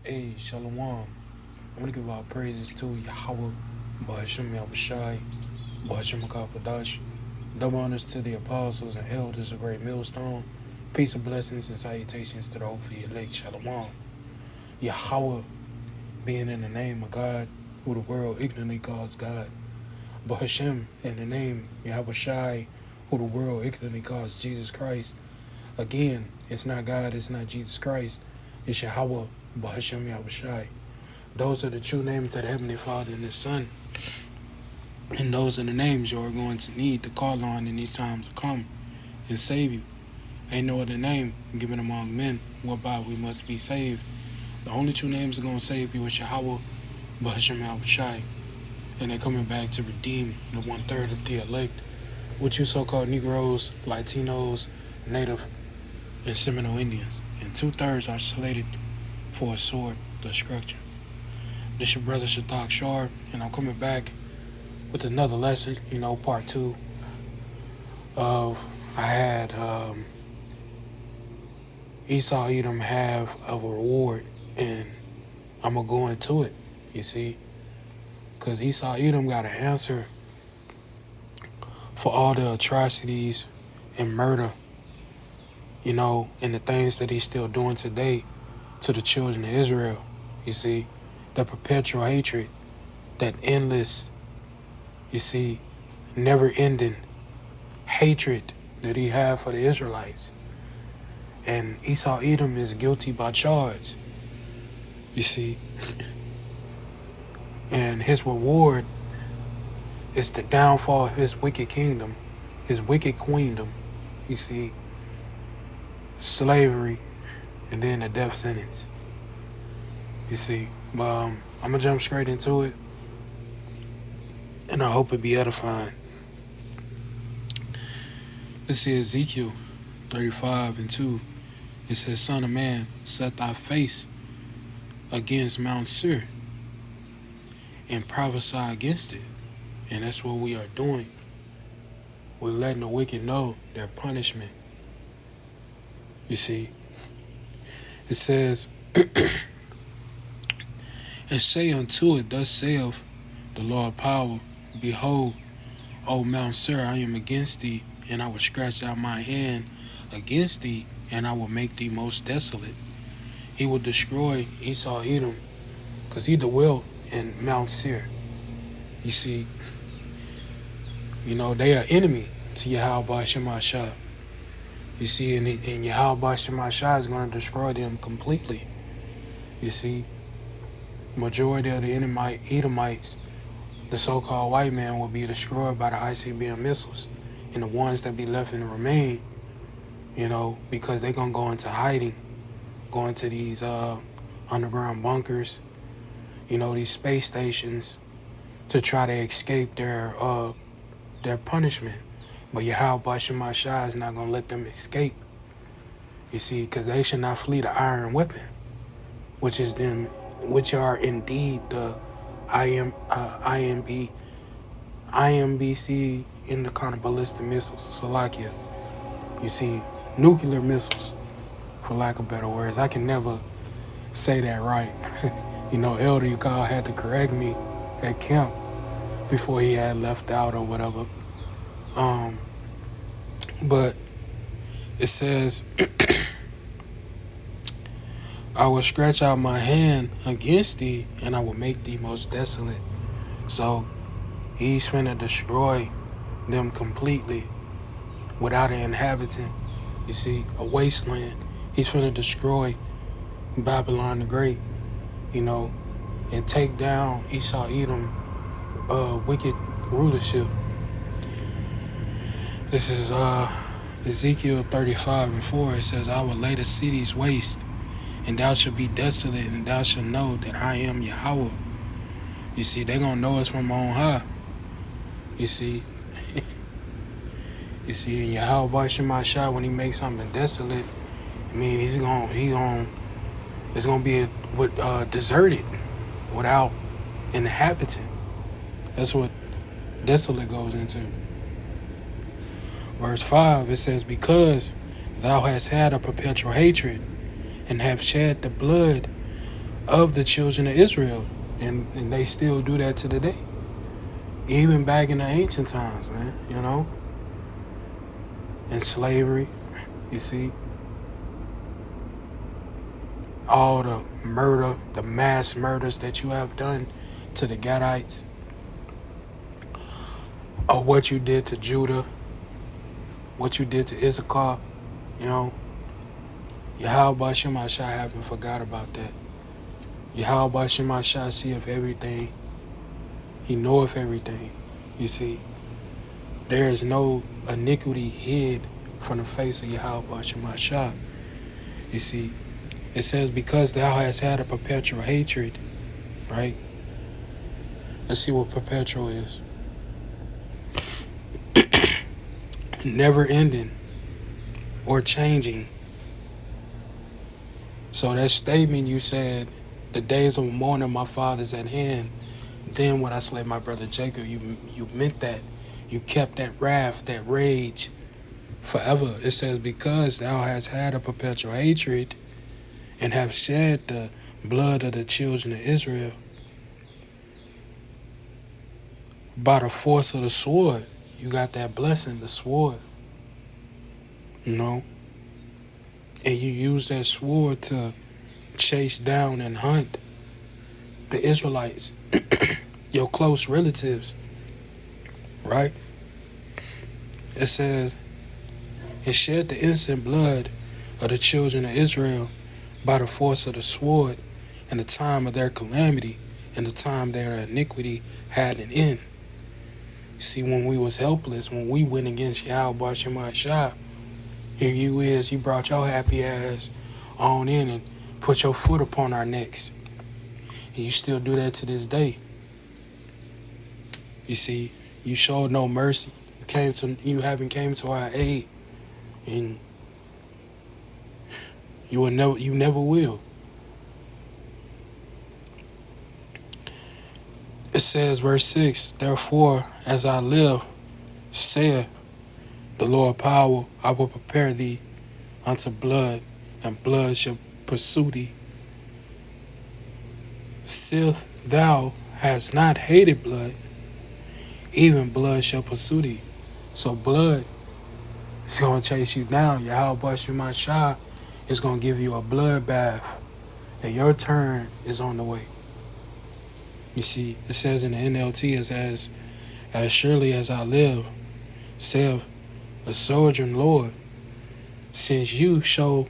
Hey, Shalom. I want to give all praises to Yahweh, Bahashim Yahushai, Bahashim Akapadash. Double honors to the apostles and elders of Great Millstone. Peace and blessings and salutations to the hopefully elect Shalom. Yahweh being in the name of God, who the world ignorantly calls God. Bahashim in the name Yahushai, who the world ignorantly calls Jesus Christ. Again, it's not God, it's not Jesus Christ, it's Yahweh, Bahashim Yahushai. Those are the true names of the Heavenly Father and His Son. And those are the names you are going to need to call on in these times to come and save you. Ain't no other name given among men whereby we must be saved. The only true names that are going to save you is Yahweh, Bahashim Yahushai. And they're coming back to redeem the 1/3 of the elect, which you so-called Negroes, Latinos, Native, and Seminole Indians. And 2/3 are slated for a sword destruction. This your brother Shadak Shar, and I'm coming back with another lesson, part 2 of I had Esau Edom have of a reward, and I'm going to go into it, you see, because Esau Edom got an answer for all the atrocities and murder, and the things that he's still doing today to the children of Israel, you see, the perpetual hatred, that endless, never-ending hatred that he had for the Israelites. And Esau Edom is guilty by charge, you see. And his reward is the downfall of his wicked kingdom, his wicked queendom, you see, slavery, and then a death sentence, you see. But I'm going to jump straight into it, and I hope it be edifying. This is Ezekiel 35:2. It says, Son of man, set thy face against Mount Seir and prophesy against it. And that's what we are doing. We're letting the wicked know their punishment. You see, it says, and say unto it, thus saith the Lord of power, behold, O Mount Seir, I am against thee, and I will stretch out my hand against thee, and I will make thee most desolate. He will destroy Esau Edom, because he dwelt in Mount Seir. You see, they are enemy to Yahweh Shemashah. You see, and Yahweh Shemashah is going to destroy them completely. You see, majority of the Edomites, the so-called white man, will be destroyed by the ICBM missiles. And the ones that be left and remain, because they're going to go into hiding, go into these underground bunkers, these space stations, to try to escape their punishment. But Yahweh Shemashah is not going to let them escape, you see, because they should not flee the iron weapon, which are indeed the IMBC intercontinental missiles, Salakia. You see, nuclear missiles, for lack of better words. I can never say that right. Elder Yukal had to correct me at camp before he had left out or whatever. But it says, I will stretch out my hand against thee, and I will make thee most desolate. So he's finna destroy them completely without an inhabitant. You see, a wasteland. He's finna destroy Babylon the Great, and take down Esau Edom wicked rulership. This is Ezekiel 35:4. It says, I will lay the cities waste, and thou shalt be desolate, and thou shalt know that I am Yahweh. You see, they gonna know it's from on high. You see, and Yahweh Shemashah, when he makes something desolate, it's gonna be deserted without an inhabitant. That's what desolate goes into. Verse 5, it says, because thou hast had a perpetual hatred, and have shed the blood of the children of Israel. And they still do that to the day. Even back in the ancient times, man, in slavery, you see, all the murder, the mass murders that you have done to the Gadites, or what you did to Judah, what you did to Issachar, Yahweh Shema Shah haven't forgot about that. Yahweh Shema Shah seeth everything. He knoweth everything. You see, there is no iniquity hid from the face of Yahweh Shema Shah. You see, it says, because thou hast had a perpetual hatred, right? Let's see what perpetual is. Never ending or changing. So that statement you said, the days of mourning my father's at hand, then when I slay my brother Jacob, you meant that. You kept that wrath, that rage forever. It says, because thou hast had a perpetual hatred and have shed the blood of the children of Israel by the force of the sword. You got that blessing, the sword. And you use that sword to chase down and hunt the Israelites, your close relatives, right? It says, and shed the innocent blood of the children of Israel by the force of the sword in the time of their calamity, in the time their iniquity had an end. You see, when we was helpless, when we went against Yahweh Shema Shah, here you brought your happy ass on in and put your foot upon our necks. And you still do that to this day. You see, you showed no mercy. You haven't came to our aid. And you never will. It says, verse 6, therefore, as I live, saith the Lord power, I will prepare thee unto blood, and blood shall pursue thee. Sith thou hast not hated blood, even blood shall pursue thee. So blood is going to chase you down. Yahweh Shema Shah is going to give you a blood bath, and your turn is on the way. You see, it says in the NLT, it says, as surely as I live, saith the sovereign Lord, since you show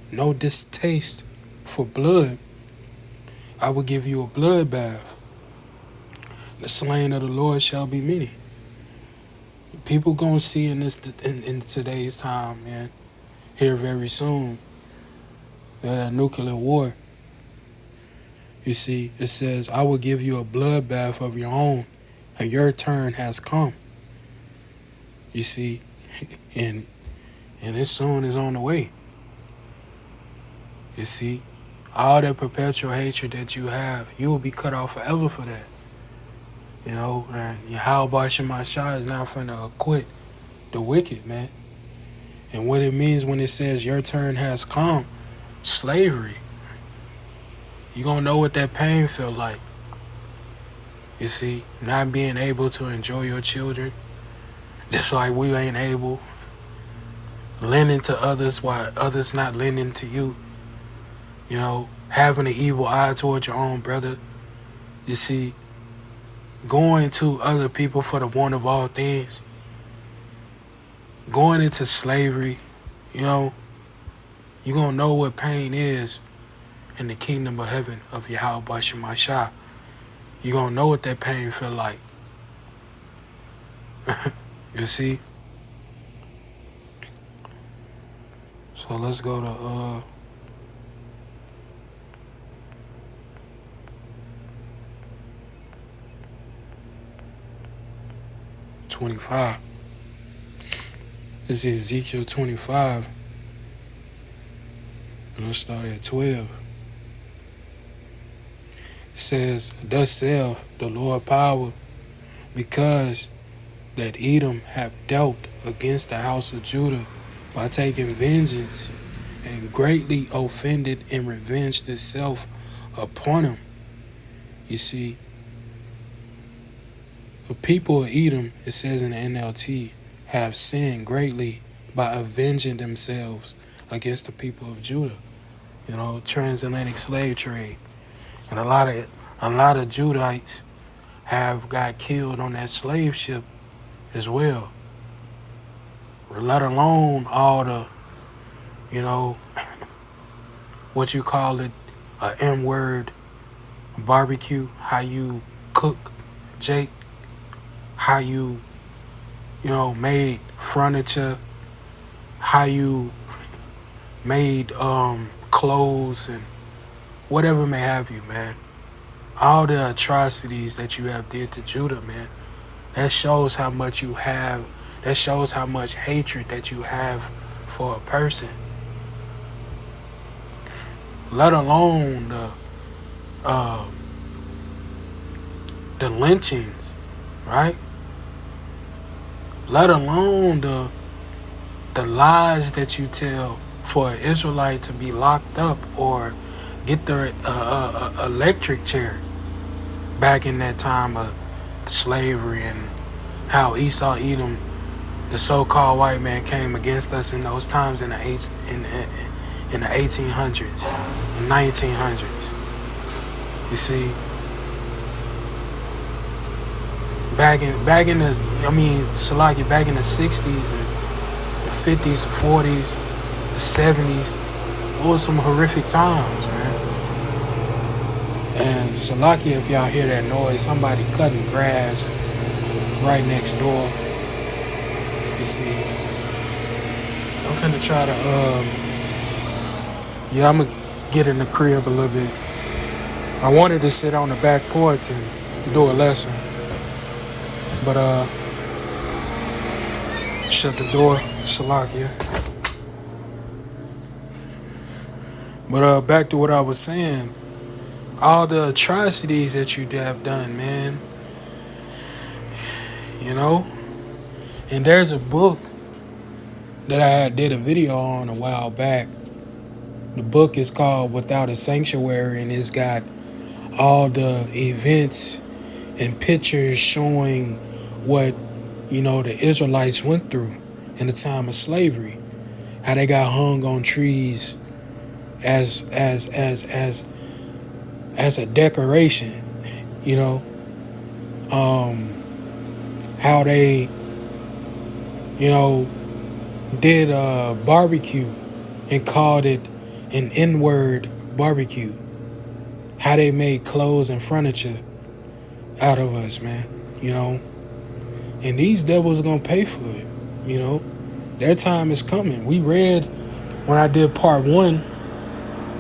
no distaste for blood, I will give you a blood bath. The slain of the Lord shall be many. People gonna see in today's time, man, here very soon, that nuclear war. You see, it says, I will give you a bloodbath of your own, and your turn has come. You see, and it soon is on the way. You see, all that perpetual hatred that you have, you will be cut off forever for that. And Yahweh Shema Shah is now finna acquit the wicked, man. And what it means when it says your turn has come, slavery. You gonna know what that pain felt like. You see, not being able to enjoy your children, just like we ain't able, lending to others while others not lending to you. Having an evil eye towards your own brother. You see, going to other people for the want of all things. Going into slavery, you're gonna know what pain is in the kingdom of heaven of Yahweh Shema Shah. You're gonna know what that pain feel like. You see? So let's go to 25. This is Ezekiel 25. And let's start at 12. It says, thus saith the Lord power, because that Edom hath dealt against the house of Judah by taking vengeance, and greatly offended and revenged itself upon him. You see, the people of Edom, it says in the NLT, have sinned greatly by avenging themselves against the people of Judah. You know, transatlantic slave trade. And a lot of Judahites have got killed on that slave ship as well. Let alone all the, you know, what you call it, a M-word barbecue, how you cook, Jake, how you made furniture, how you made clothes and whatever may have you, man. All the atrocities that you have did to Judah, man, that shows how much you have, that shows how much hatred that you have for a person. Let alone the lynchings, right? Let alone the lies that you tell for an Israelite to be locked up or get their electric chair back in that time of slavery, and how Esau Edom, the so-called white man, came against us in those times in the 1800s and 1900s. You see, back in the back in the 60s and the 50s, the 40s, the 70s, it was some horrific times, man. And Salakia, if y'all hear that noise, somebody cutting grass right next door. You see, I'm finna try to I'm gonna get in the crib a little bit. I wanted to sit on the back porch and do a lesson, but shut the door, Salakia. But back to what I was saying, all the atrocities that you have done, man. You know, and there's a book that I did a video on a while back. The book is called Without a Sanctuary, and it's got all the events and pictures showing what, the Israelites went through in the time of slavery. How they got hung on trees as a decoration, how they, did a barbecue and called it an N-word barbecue. How they made clothes and furniture out of us, man, And these devils are going to pay for it, Their time is coming. We read when I did part 1,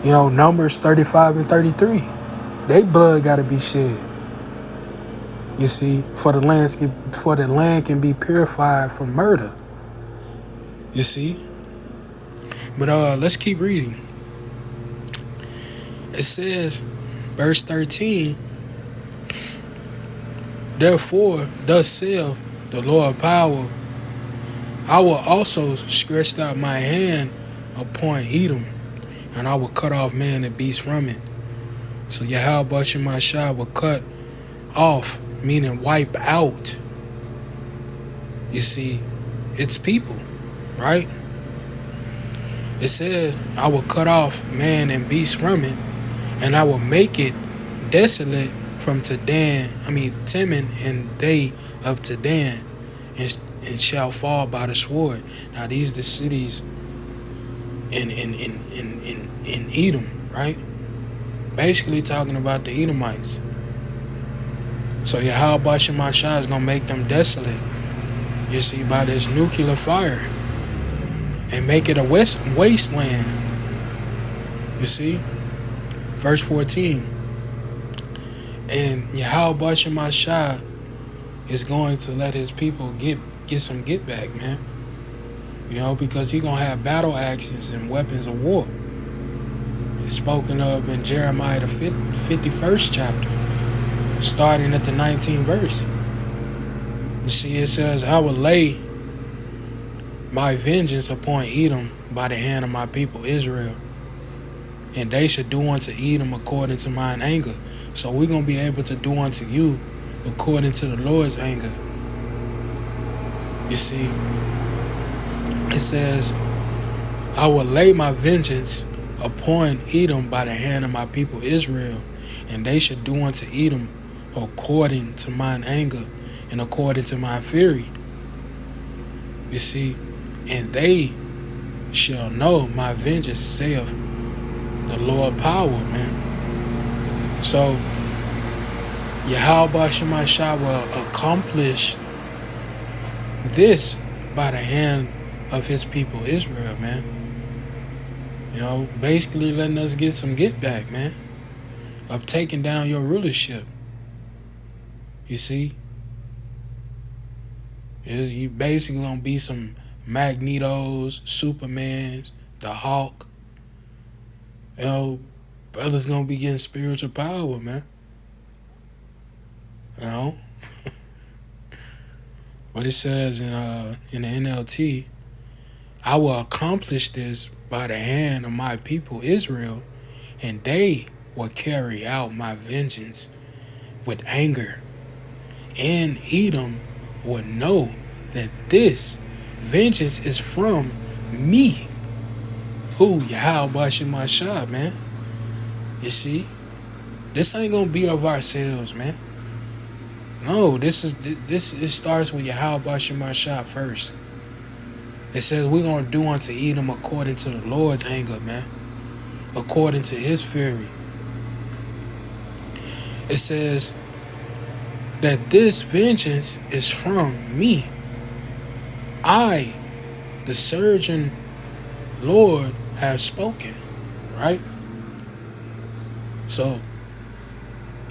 Numbers 35 and 33. They blood got to be shed. You see, for the land can be purified from murder. You see? But let's keep reading. It says, verse 13, therefore, thus saith the Lord of power, I will also stretch out my hand upon Edom, and I will cut off man and beast from it. So Yahweh Shemashah will cut off, meaning wipe out, you see, its people, right? It says, I will cut off man and beast from it, and I will make it desolate from Teman and they of Tedan, and shall fall by the sword. Now these are the cities in Edom, right? Basically talking about the Edomites. So Yahweh Shemashah is going to make them desolate, you see, by this nuclear fire, and make it a wasteland, you see. Verse 14, and Yahweh Shemashah is going to let his people get some get back, man. Because he's going to have battle axes and weapons of war. It's spoken of in Jeremiah the 51st chapter, starting at the 19th verse. You see, it says, I will lay my vengeance upon Edom by the hand of my people Israel. and they should do unto Edom according to mine anger. So we're going to be able to do unto you according to the Lord's anger. You see, it says, I will lay my vengeance upon Edom by the hand of my people Israel, and they should do unto Edom according to mine anger and according to my fury. You see, and they shall know my vengeance, saith the Lord power, man. So Yahweh Shemashah will accomplish this by the hand of his people Israel, man. You know, basically letting us get some get back, man, of taking down your rulership. You see, you basically gonna be some Magnetos, Supermans, the Hulk. You know, brothers gonna be getting spiritual power, man. You know, what it says in the NLT, I will accomplish this by the hand of my people Israel, and they will carry out my vengeance with anger. And Edom will know that this vengeance is from me. Who? Yahweh Shemashah, man. You see? This ain't gonna be of ourselves, man. No, it starts with Yahweh Shemashah first. It says we're gonna do unto Edom according to the Lord's anger, man. According to his fury. It says that this vengeance is from me. I, the surgeon Lord, have spoken. Right? So,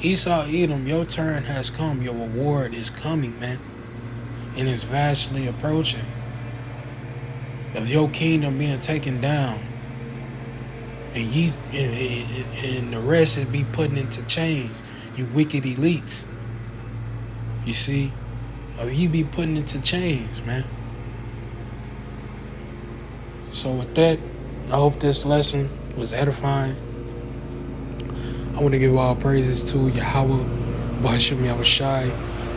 Esau, Edom, your turn has come. Your reward is coming, man. And it's vastly approaching. Of your kingdom being taken down. And the rest is be putting into chains. You wicked elites. You see? Or you be putting into chains, man. So with that, I hope this lesson was edifying. I want to give all praises to Yahweh, Ba'ashem Yahushai,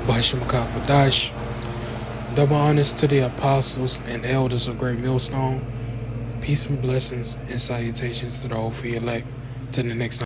Ba'ashem Kakwadash. Double honors to the apostles and elders of Great Millstone. Peace and blessings and salutations to the whole elect. To the next time.